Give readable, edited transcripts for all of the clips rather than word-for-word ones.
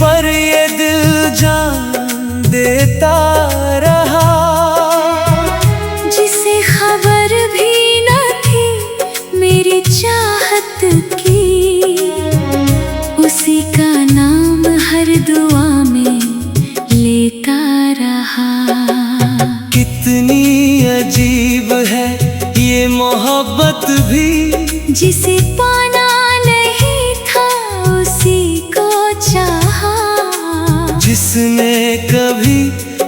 पर ये दिल जान देता रहा, जिसे खबर भी न थी मेरी चाहत की, उसी का नाम हर दुआ में लेता रहा। कितनी अजीब है ये मोहब्बत भी, जिसे पाना नहीं था उसी को चाहा, जिसने कभी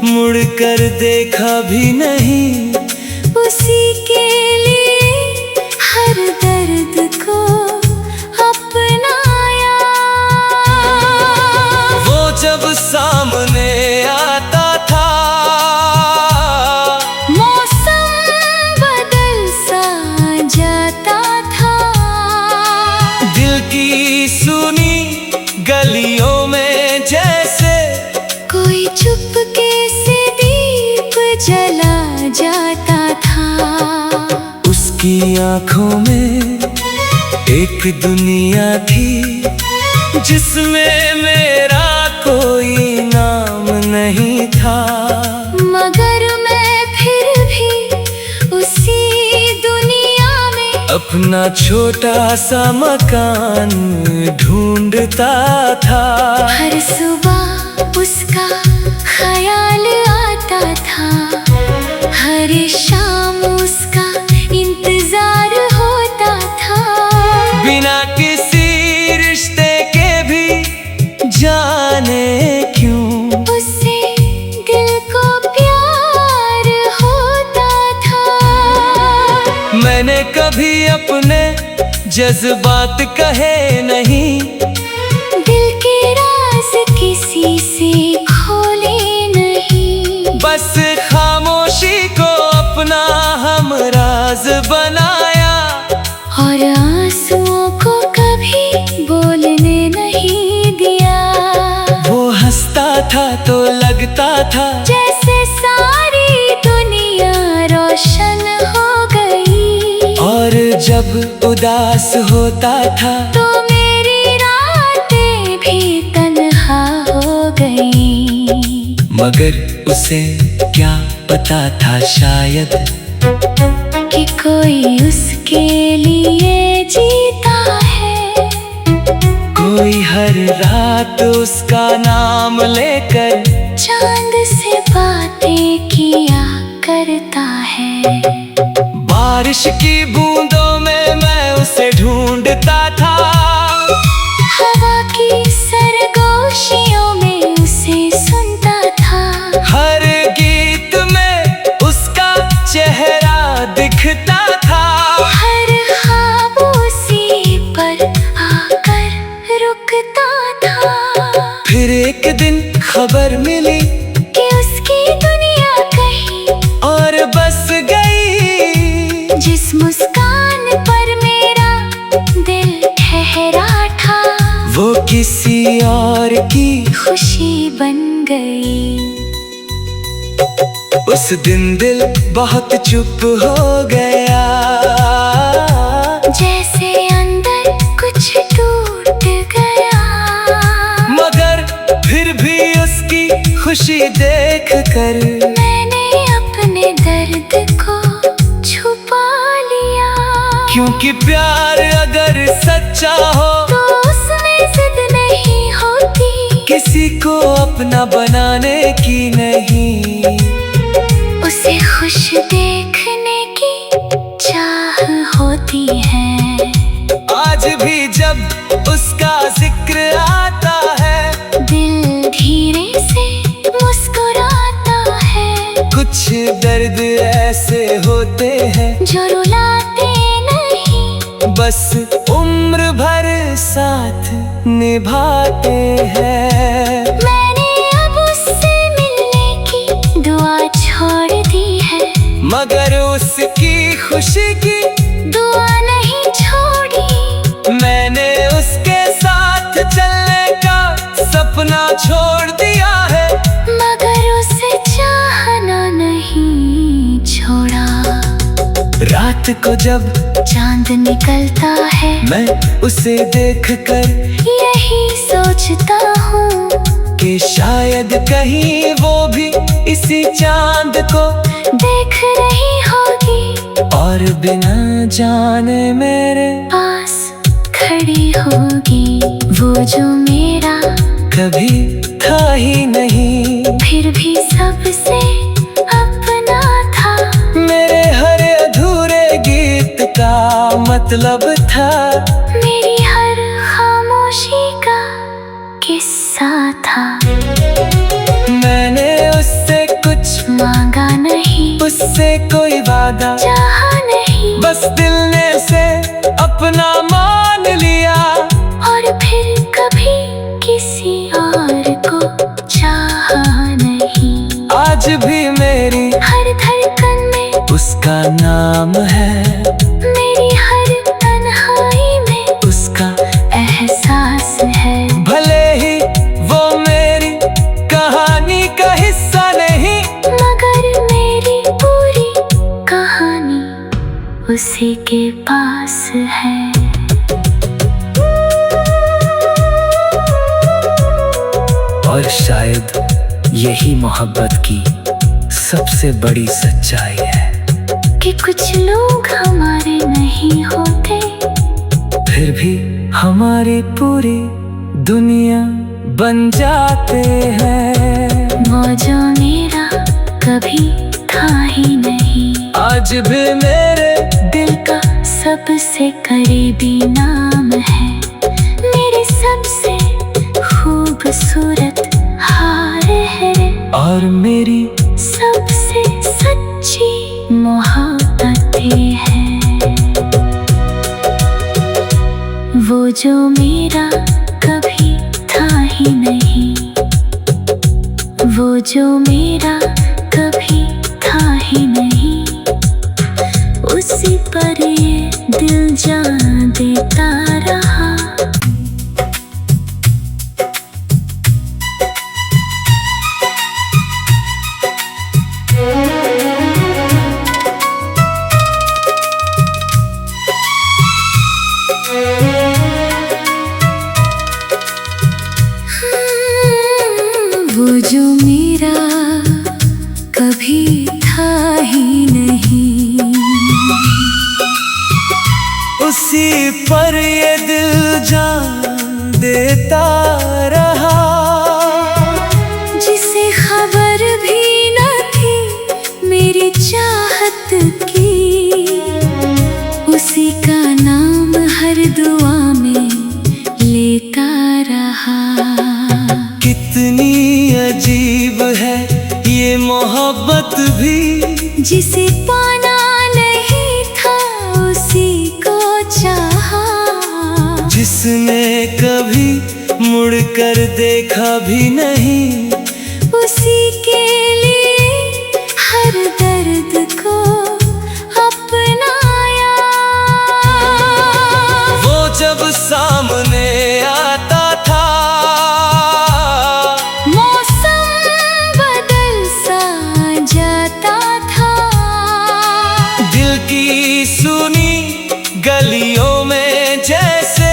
मुड़कर देखा भी नहीं, उसी के लिए हर दर्द को अपनाया। वो जब सामने आता था, मौसम बदल सा जाता था, दिल की सुनी गलियों में जैसे कोई चुपके से दीप जला जाता था। उसकी आंखों में एक दुनिया थी, जिसमें मेरा कोई नाम नहीं था, मगर मैं फिर भी उसी दुनिया में अपना छोटा सा मकान ढूंढता था। हर सुबह उसका ख्याल आता था, हर शाम उसका इंतजार होता था। बिना किसी रिश्ते के भी जाने क्यों उससे दिल को प्यार होता था। मैंने कभी अपने जज्बात कहे नहीं, दिल के राज किसी से खोले नहीं, बस खामोशी को अपना हमराज बनाया, और आंसुओं को कभी बोलने नहीं दिया। वो हंसता था तो लगता था जैसे सारी दुनिया रोशन हो गई, और जब उदास होता था तो मेरी रातें भी तन्हा हो गई। मगर उसे क्या पता था शायद कि कोई उसके लिए जीता है, कोई हर रात उसका नाम लेकर चांद से बातें किया करता है। बारिश की बूंदों में मैं उसे ढूंढता था, हवा की सरगोशियों में उसे सुनता था, हर गीत में उसका चेहरा दिखता था, हर ख्वाब उसी पर आकर रुकता था। फिर एक दिन खबर मिली कि उसकी दुनिया कहीं और बस गई, जिस मुस्कान पर मेरा दिल ठहरा था, वो किसी और की खुशी बन गई। उस दिन दिल बहुत चुप हो गया, जैसे अंदर कुछ टूट गया, मगर फिर भी उसकी खुशी देख कर मैंने अपने दर्द को छुपा लिया। क्योंकि प्यार अगर सच्चा हो तो उसमें जिद नहीं होती, किसी को अपना बनाने की नहीं, उसे खुश देखने की चाह होती है। आज भी जब उसका जिक्र आता है, दिल धीरे से मुस्कुराता है, कुछ दर्द ऐसे होते हैं जो रुलाते नहीं, बस उम्र भर साथ निभाते हैं। मैंने अब उससे मिलने की दुआ छोड़ दी है, मगर उसकी खुशी की दुआ नहीं छोड़ी। मैंने उसके साथ चलने का सपना छोड़ दिया है, मगर उसे चाहना नहीं छोड़ा। रात को जब चांद निकलता है, मैं उसे देखकर यही सोचता हूँ कि शायद कहीं वो भी इसी चांद को देख रही होगी और बिना जाने मेरे पास खड़ी होगी। वो जो मेरा कभी था ही नहीं, फिर भी सबसे अपना था। मेरे हर अधूरे गीत का मतलब था, मेरी हर खामोशी का किस्सा था। मैंने उससे कुछ मांगा नहीं, उससे कोई वादा चाहा नहीं, बस दिल ने उसे अपना मान लिया। और फिर कभी किसी और को चाहा नहीं। आज भी मेरी हर धड़कन में उसका नाम है, मेरी हर तन्हाई में उसका एहसास है। भले ही वो मेरी कहानी का हिस्सा नहीं, मगर मेरी पूरी कहानी उसी के पास है। और शायद यही मोहब्बत की सबसे बड़ी सच्चाई है कि कुछ लोग हमारे नहीं होते, फिर भी हमारी पूरी दुनिया बन जाते हैं। वो जो मेरा कभी था ही नहीं, आज भी मेरे दिल का सबसे करीबी नाम है। मेरे सबसे खूबसूरत हार है, और मेरी सबसे सच्ची मोहब्बतें हैं। वो जो मेरा कभी था ही नहीं, वो जो मेरा कभी था ही नहीं, उसी पर ये दिल जान देता रहा। वो जो मेरा कभी था ही नहीं, उसी पर ये दिल जान देता रहा। जिसे खबर भी न थी मेरी चाहत की, उसी का नाम हर दुआ में लेता रहा। कितनी अजीब है ये मोहब्बत भी, जिसे पाना नहीं था उसी को चाहा। जिसने कभी मुड़ कर देखा भी नहीं, उसी के लिए हर दर्द को अपनाया। वो जब सामने आता था, मौसम बदल सा जाता था। दिल की सुनी गलियों में जैसे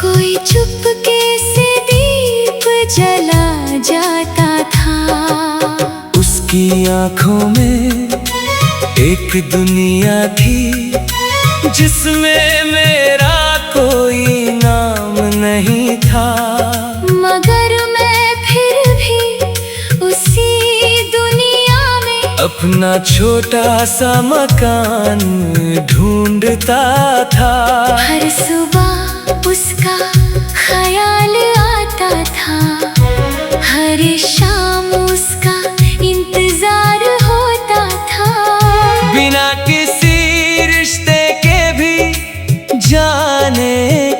कोई चुपके से दीप जला जाता था। उसकी आंखों में एक दुनिया थी, जिसमें मेरा कोई नाम नहीं था। मगर मैं फिर भी उसी दुनिया में अपना छोटा सा मकान ढूंढता था। हर सुबह उसका ख्याल आता था, हर शाम उसका इंतजार होता था। बिना किसी रिश्ते के भी जाने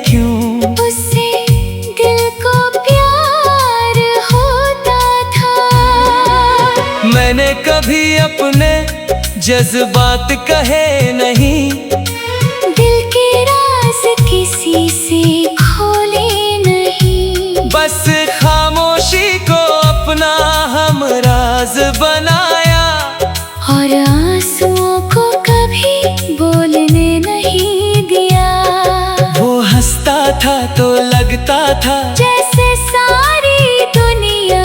क्यों उससे दिल को प्यार होता था। मैंने कभी अपने जज्बात कहे नहीं, दिल के राज किसी से खोले नहीं। बस खामोशी को अपना हमराज बनाया। और आंसुओं को कभी बोलने नहीं दिया। वो हंसता था तो लगता था जैसे सारी दुनिया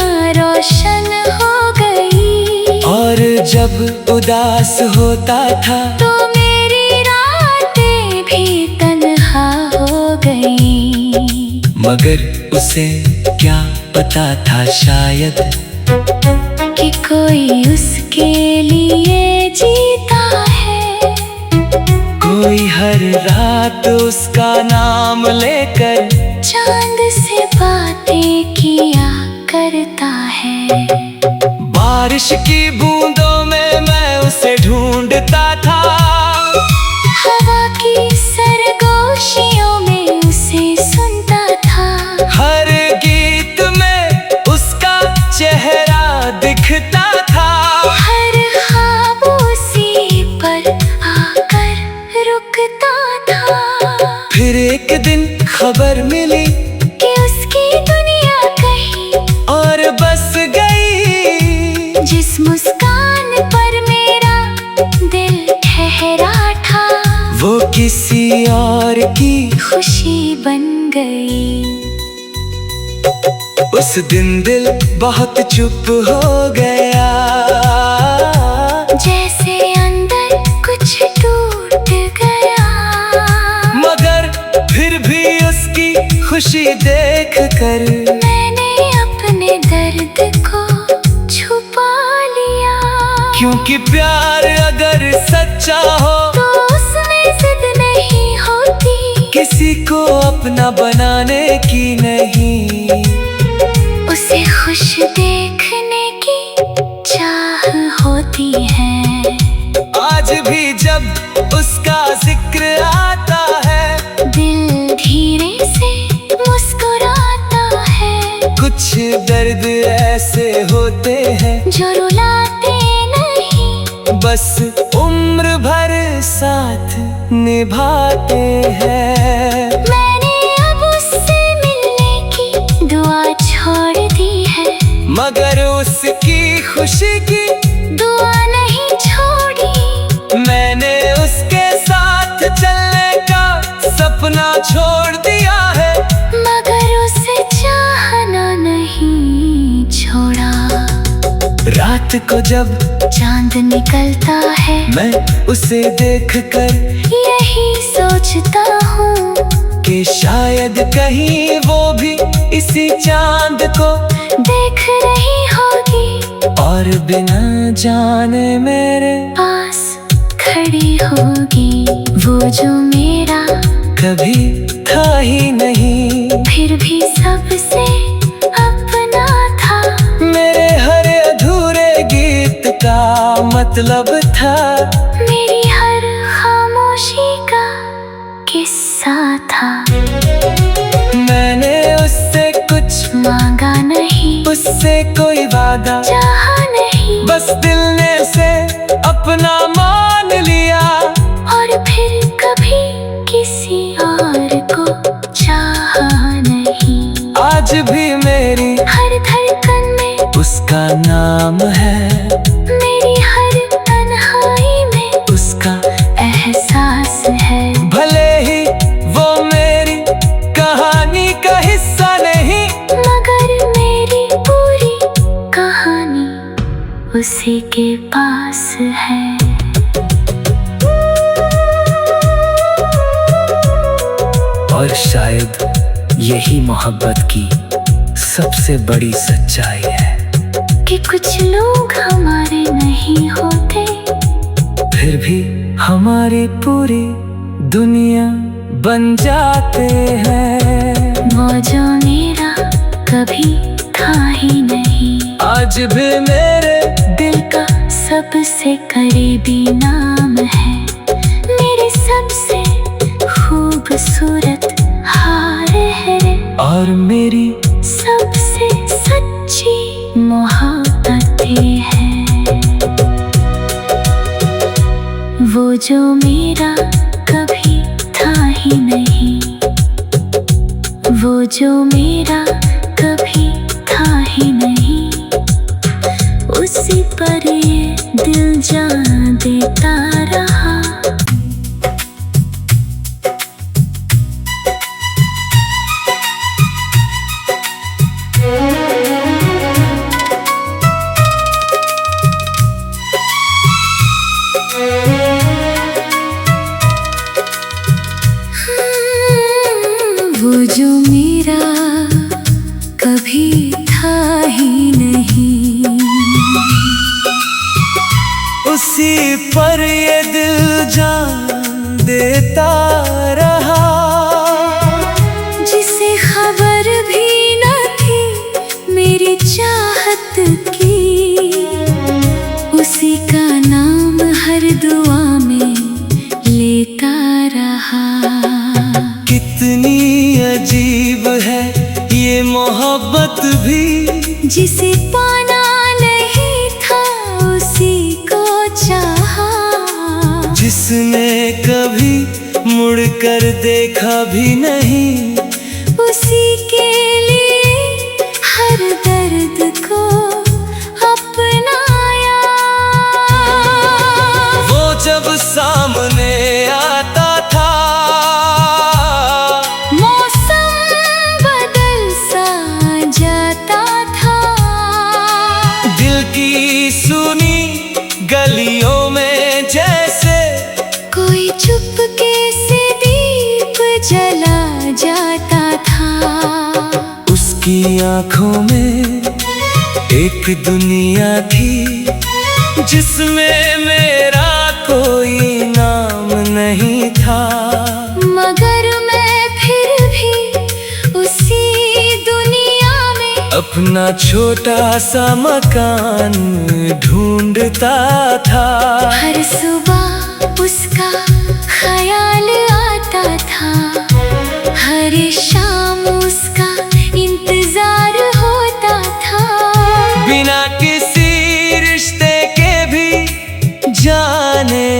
जब उदास होता था तो मेरी रातें भी तन्हा हो गई। मगर उसे क्या पता था शायद कि कोई उसके लिए जीता है। कोई हर रात उसका नाम लेकर चांद से बातें किया करता है। बारिश की बूंदों में मैं उसे ढूंढता था, हवा की सरगोशियों में उसे सुनता था। हर गीत में उसका चेहरा दिखता था। हर खामोशी पर आकर रुकता था। फिर एक दिन खबर मिली कि उसकी दुनिया कहीं और बस गई। जिस मुस्कान पर मेरा दिल ठहरा था वो किसी और की खुशी बन गई। उस दिन दिल बहुत चुप हो गया, जैसे अंदर कुछ टूट गया। मगर फिर भी उसकी खुशी देख कर मैंने अपने दर्द को छुपा लिया। क्योंकि प्यार अगर सच्चा हो तो उसमें जिद नहीं होती, किसी को अपना बनाने की नहीं। उसे खुश देखने की चाह होती है। आज भी जब उसका जिक्र आता है दिल धीरे से मुस्कुराता है। कुछ दर्द ऐसे होते हैं जो रुलाते नहीं, बस उम्र भर साथ निभाते हैं। मैंने अब उससे मिलने की दुआ छोड़ दी है, मगर उसकी खुशी की दुआ नहीं छोड़ी। मैंने उसके साथ चलने का सपना छोड़ दिया है, मगर उसे चाहना नहीं छोड़ा। रात को जब चांद निकलता है मैं उसे देखकर यही सोचता हूँ कि शायद कहीं वो भी इसी चांद को देख रही होगी और बिना जाने मेरे पास खड़ी होगी। वो जो मेरा कभी था ही नहीं, फिर भी सबसे अपना था। मेरे हर अधूरे गीत का मतलब था, मेरी हर खामोशी का किस्सा था। मैंने उससे कुछ मांगा नहीं, उससे कोई वादा, चाहा नहीं, बस दिल ने से अपना मान लिया। और फिर कभी किसी और को चाहा नहीं। आज भी मेरी हर धड़कन में उसका नाम है, मेरी हर तन्हाई में उसका एहसास है। भले ही वो मेरी कहानी का हिस्सा नहीं, मगर मेरी पूरी कहानी उसी के पास है। और शायद यही मोहब्बत की सबसे बड़ी सच्चाई है कि कुछ लोग हमारे नहीं होते, फिर भी हमारी पूरी दुनिया बन जाते हैं। वो जो मेरा कभी था ही नहीं, आज भी मेरे दिल का सबसे करीबी नाम है। मेरी सबसे खूबसूरत हार है और मेरी सबसे सच्ची मोहब्बतें हैं। वो जो मेरा कभी था ही नहीं, वो जो मेरा कभी था ही नहीं, उसी पर ये दिल जान देता रहा। उसी पर ये दिल जान देता रहा, जिसे खबर भी न थी मेरी चाहत की, उसी का नाम हर दुआ में लेता रहा। कितनी अजीब है ये मोहब्बत भी, जिसे पाना नहीं था उसी को चाहा, जिसने कभी मुड़कर देखा भी नहीं, उसी के लिए हर दर्द को अपनाया। वो जब सामने आता था, मौसम बदल सा जाता था, दिल की सुनी गलियों में जैसे कोई चुपके से दीप जला जाता था। उसकी आंखों में एक दुनिया थी, जिसमें मेरा कोई नाम नहीं था, मगर मैं फिर भी उसी दुनिया में अपना छोटा सा मकान ढूंढता था। हर सुबह उसका ख्याल आता था, हर शाम उसका इंतजार होता था, बिना किसी रिश्ते के भी जाने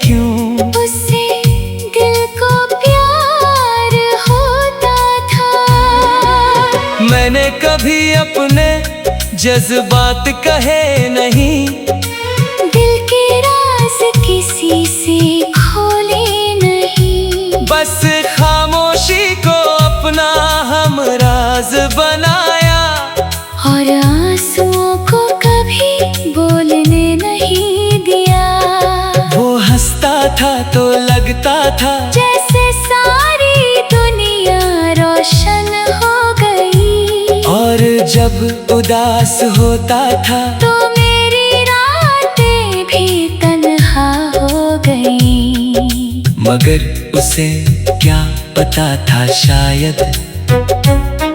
क्यों उससे दिल को प्यार होता था। मैंने कभी अपने जज्बात कहे नहीं, दिल के राज किसी से खोले नहीं, बस खामोशी को अपना हमराज बनाया, और आंसुओं को कभी बोलने नहीं दिया। वो हंसता था तो लगता था जैसे सारी दुनिया रोशन हो गई, और जब उदास होता था तो मेरी रातें भी तन्हा हो गई। मगर उसे क्या पता था शायद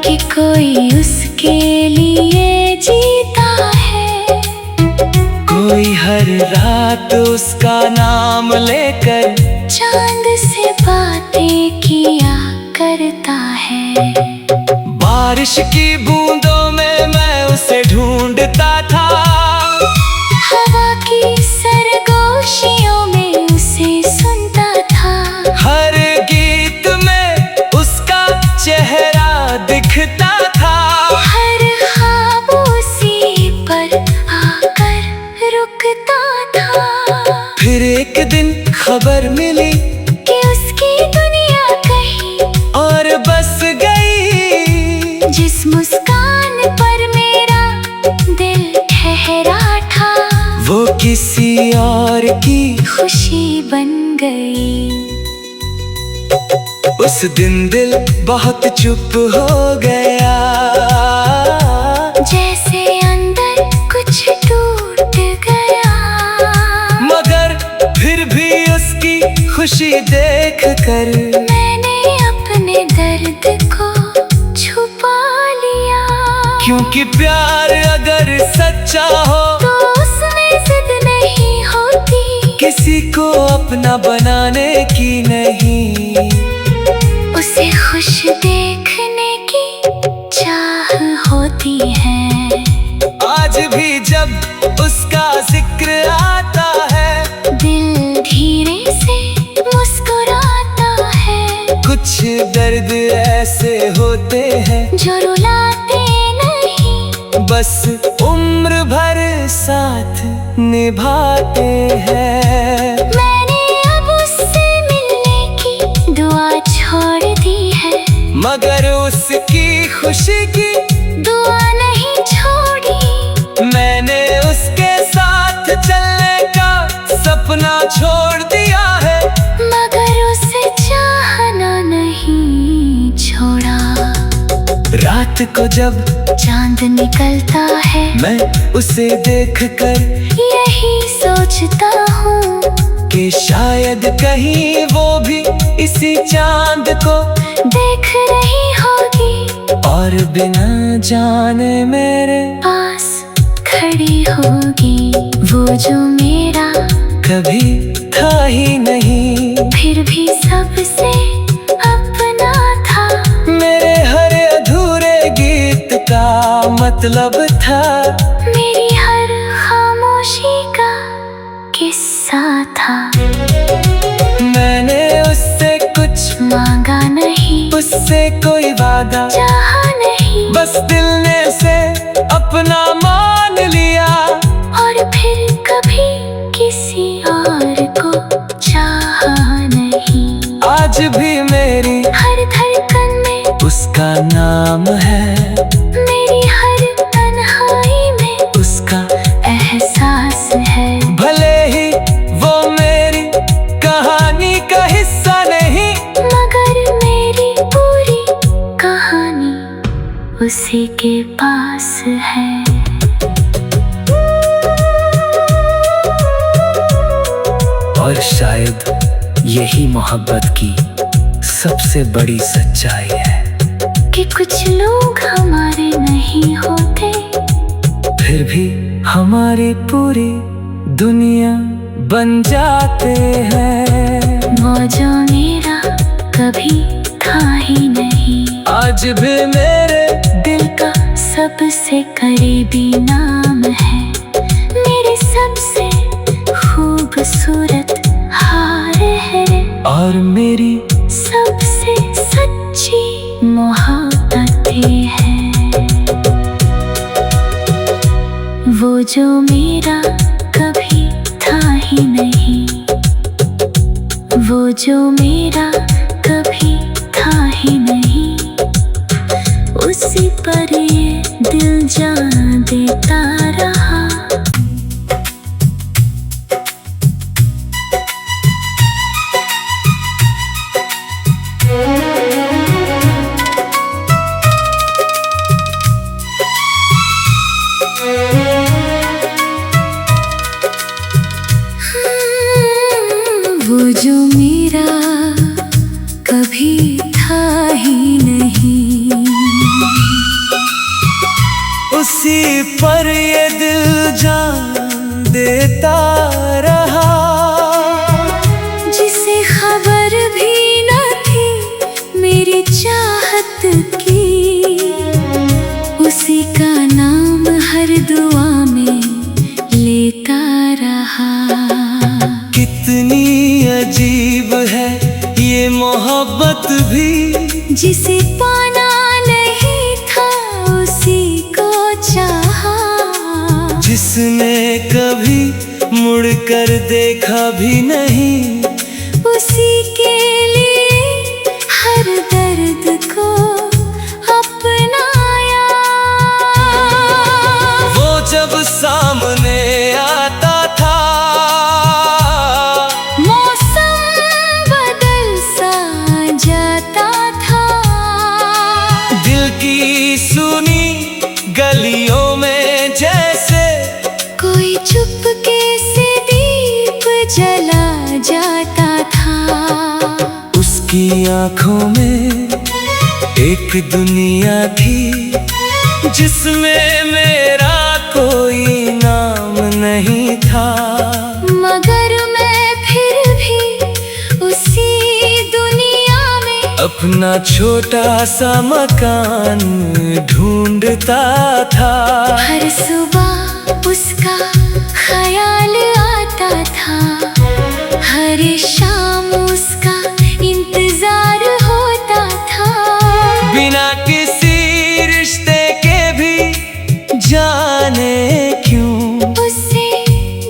कि कोई उसके लिए जीता है, कोई हर रात उसका नाम लेकर चांद से बातें किया करता है। बारिश की बूंदों में मैं उसे ढूंढता था, हवा की सरगोशियों में उसे सुनता था, हर गीत में उसका चेहरा दिखता था, हर ख्वाब उसी पर आकर रुकता था। फिर एक दिन खबर मिली कि उसकी दुनिया कहीं और बस गई, जिस मुस्कान पर मेरा दिल ठहरा था, वो किसी और की खुशी बन गई। उस दिन दिल बहुत चुप हो गया, जैसे अंदर कुछ टूट गया, मगर फिर भी उसकी खुशी देख कर मैंने अपने दर्द को छुपा लिया। क्योंकि प्यार अगर सच्चा हो तो उसमें जिद नहीं होती, किसी को अपना बनाने की नहीं, उसे खुश देखने की चाह होती है। आज भी जब उसका जिक्र आता है, दिल धीरे से मुस्कुराता है, कुछ दर्द ऐसे होते हैं जो रुलाते नहीं, बस उम्र भर साथ निभाते हैं। मैंने अब उससे मिलने की दुआ छोड़ दी है, मगर उसकी खुशी की दुआ नहीं छोड़ी। मैंने उसके साथ चलने का सपना छोड़ दिया है, मगर उसे चाहना नहीं छोड़ा। रात को जब चांद निकलता है, मैं उसे देखकर यही सोचता हूँ कि शायद कहीं वो भी इसी चांद को देख रही होगी और बिना जाने मेरे पास खड़ी होगी। वो जो मेरा कभी था ही नहीं, फिर भी सबसे अपना था। मेरे हर अधूरे गीत का मतलब था, मेरी हर खामोशी का किस्सा था। मैंने उससे कुछ मांगा नहीं, उससे कोई वादा चाहा नहीं, बस दिल ने से अपना मान लिया। और फिर कभी किसी और को चाहा नहीं। आज भी मेरी हर धड़कन में उसका नाम है, मेरी हर तन्हाई में उसका एहसास है। भले ही वो मेरी कहानी का हिस्सा नहीं, मगर मेरी पूरी कहानी उसी के पास है। और शायद यही मोहब्बत की सबसे बड़ी सच्चाई है कि कुछ लोग हमारे नहीं होते, फिर भी हमारी पूरी दुनिया बन जाते हैं। वो जो मेरा कभी था ही नहीं, आज भी मेरे दिल का सबसे करीबी नाम है। मेरे सबसे खूबसूरत हार है और मेरी सबसे सच्ची मोहब्बतें हैं। वो जो मेरा कभी था ही नहीं, वो जो मेरा कभी था ही नहीं, उसी पर ये दिल जान देता रहा। वो जो मेरा कभी था ही नहीं, उसी पर ये दिल जान देता रहा। जिसे खबर भी न थी मेरी चाहत की, उसी का नाम हर दुआ में लेता रहा। कितनी अजीब है ये मोहब्बत भी, जिसे पाना नहीं था उसी को चाहा। जिसने कभी मुड़कर देखा भी नहीं, उसी के लिए हर दर्द को अपनाया। वो जब सामने आता था, मौसम बदल सा जाता था। दिल की सुनी गलियों में जैसे कोई चुपके से दीप जला जाता था। उसकी आंखों में एक दुनिया थी, जिसमें मेरा कोई नाम नहीं था। मगर मैं फिर भी उसी दुनिया में अपना छोटा सा मकान ढूंढता था। हर सुबह उसका ख्याल आता था, हर शाम उसका इंतजार होता था। बिना किसी रिश्ते के भी जाने क्यों उससे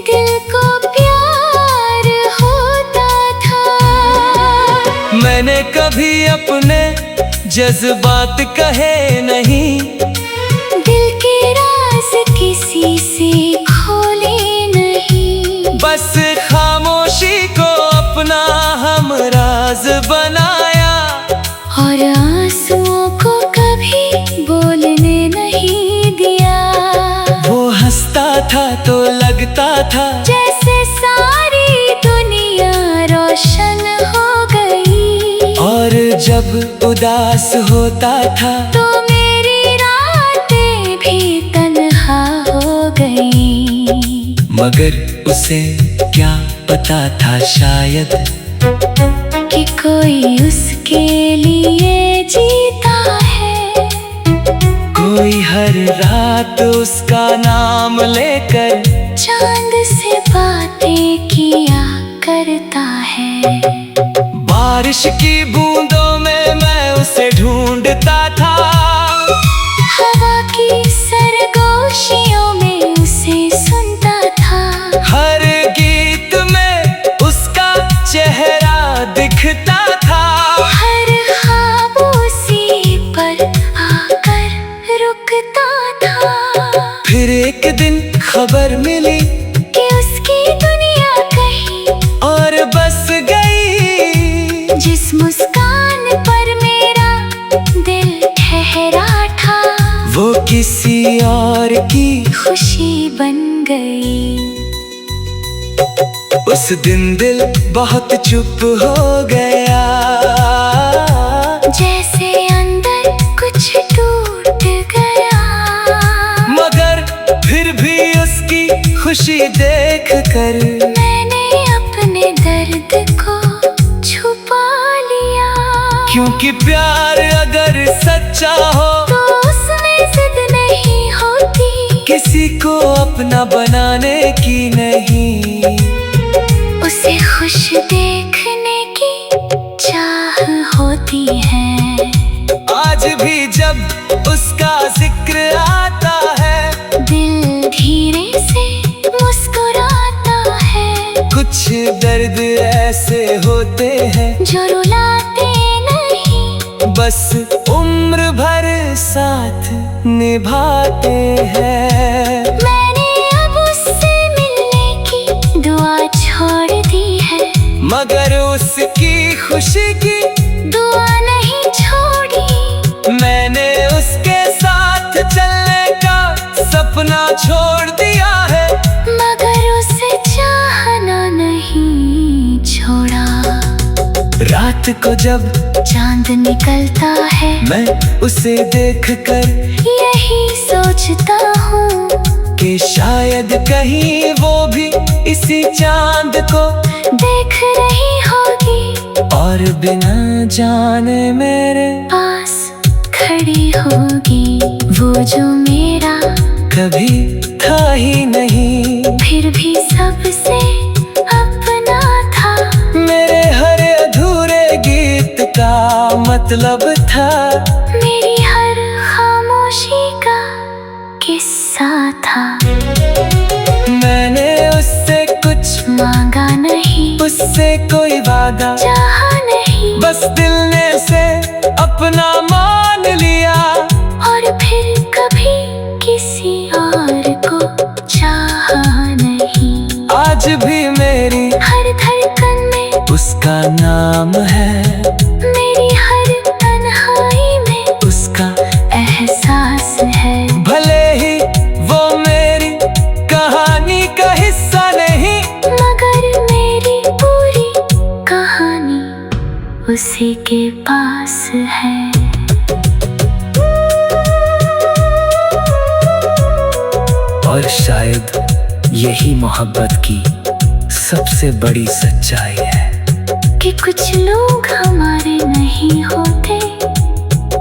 दिल को प्यार होता था। मैंने कभी अपने जज्बात कहे नहीं, दिल के राज किसी से खोले नहीं। बस खामोशी को अपना हमराज बनाया। और आंसुओं को कभी तो लगता था जैसे सारी दुनिया रोशन हो गई। और जब उदास होता था तो मेरी रातें भी तन्हा हो गई। मगर उसे क्या पता था शायद कि कोई उसके लिए जीता है। कोई हर रात उसका नाम लेकर चांद से बातें किया करता है। बारिश की बूंदों में मैं उसे ढूंढता था। हवा की सरगोशियों में उसे सुनता था। हर गीत में उसका चेहरा दिखता था। हर ख्वाब उसी पर आकर रुकता था। फिर एक दिन खबर मिली कि उसकी दुनिया कहीं और बस गई। जिस मुस्कान पर मेरा दिल ठहरा था वो किसी और की खुशी बन गई। उस दिन दिल बहुत चुप हो गया। जैसे अंदर कुछ टूट गया। मगर फिर भी उसकी खुशी देख कर मैंने अपने दर्द को छुपा लिया। क्योंकि प्यार अगर सच्चा हो तो उसमें जिद नहीं होती। किसी को अपना बनाने की नहीं। उसे खुश देखने की चाह होती है। आज भी जब उसका जिक्र आता है दिल धीरे से मुस्कुराता है। कुछ दर्द ऐसे होते हैं जो रुलाते नहीं, बस उम्र भर साथ निभाते हैं। मैंने अब उससे मिलने की दुआ छोड़ दी है। मगर उसकी खुशी की दुआ नहीं छोड़ी। मैंने उसके साथ चलने का सपना छोड़ दिया है। मगर उसे चाहना नहीं छोड़ा। रात को जब चांद निकलता है मैं उसे देखकर यही सोचता हूँ कि शायद कहीं वो भी इसी चांद को देख रही होगी। और बिना जाने मेरे पास खड़ी होगी। वो जो मेरा कभी था ही नहीं। फिर भी सबसे अपना था। मेरे हर अधूरे गीत का मतलब था। मेरी हर खामोशी का किस्सा था। मैंने उससे कुछ मांगा नहीं, उससे कोई वादा चाहा नहीं। बस दिल ने उसे अपना मान लिया। और फिर कभी किसी और को चाहा नहीं। आज भी मेरी हर धड़कन में उसका नाम है। मेरी हर तन्हाई में उसका एहसास है। भले ही वो मेरी कहानी का हिस्सा नहीं, मगर मेरी पूरी कहानी उसी के पास है। और शायद यही मोहब्बत की सबसे बड़ी सच्चाई है कि कुछ लोग हमारे नहीं होते,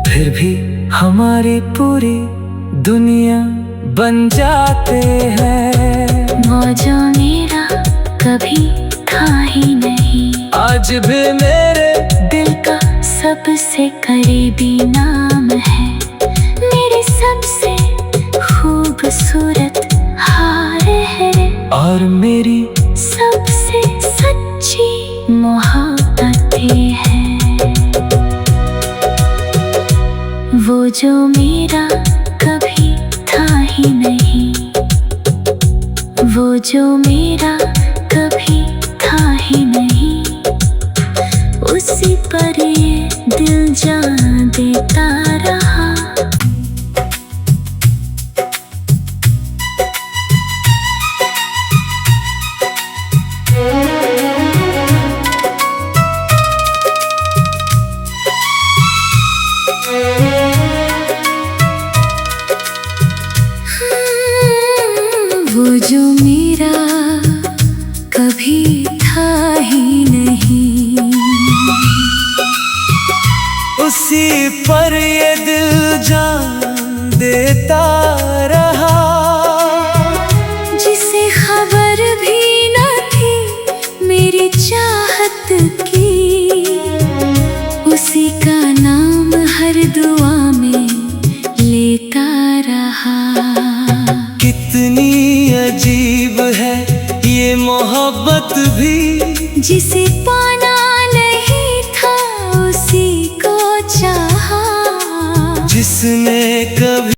फिर भी हमारी पूरी दुनिया बन जाते हैं। वो जो मेरा कभी था ही नहीं। आज भी मेरे दिल का सबसे करीबी नाम है। मेरी सबसे खूबसूरत हार है। और मेरी सबसे सच्ची मोहब्बतें हैं। वो जो मेरा कभी था ही नहीं। वो जो मेरा कभी था ही नहीं। उसी पर ये दिल जान देता रहा। मेरा कभी था ही नहीं। उसी पर ये दिल जान देता रहा, जिसे खबर भी न थी मेरी चाहत की। उसी का नाम हर दुआ में लेता रहा। कितनी अजीब है ये मोहब्बत भी, जिसे पाना नहीं था उसी को चाहा। जिसने कभी